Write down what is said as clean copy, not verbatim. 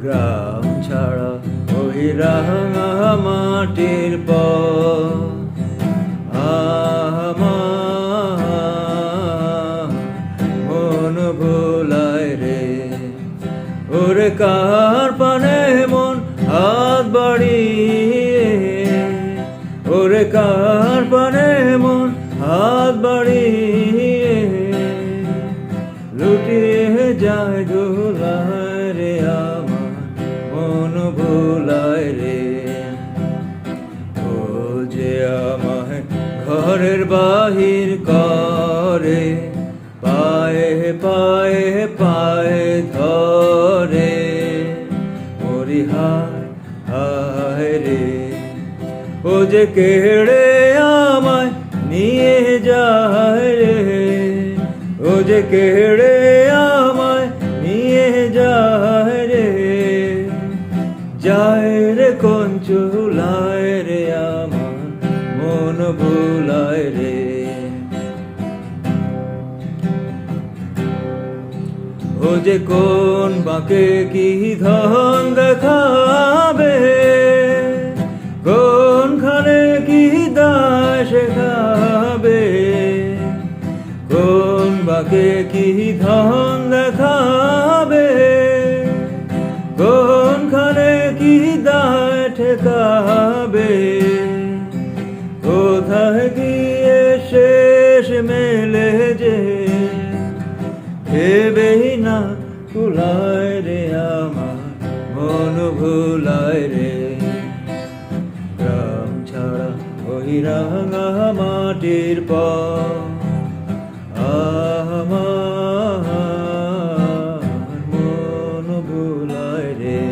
গ্রাম ছাড়া ওই রাঙা মাটির পথ আমার মন ভোলায় রে। ওরে কার পানে মন হাত বাড়িয়ে, ওরে কার পানে মন হাত বাড়িয়ে লুটিয়ে যায় দোলায় রে আমার মন ভোলায় রে। ও যে আমায় ঘরের বাহির করে, পায়ে পায়ে পায়ে ধরে, মরি হায় হায় রে। ও যে কেড়ে আমায় নিয়ে যায় রে, ও যে কেড়ে আমায় নিয়ে যায় রে, যায় রে কোন চুলায় রে আমার মন ভোলায় রে। ও যে কোন বাঁকে কি ধন দেখাবে, কোনখানে কি দায় শেখাবে, কোন বাঁকে কি ধন দেখাবে, কোনখানে কি দায় ঠেকাবে, কোথায় গিয়ে শেষ মেলে যে ভেবেই না ভুলায় রে আমার মন ভুলায় রে। গ্রাম ছাড়া ওই রাঙা মাটির পথ আমার মন ভুলায় রে।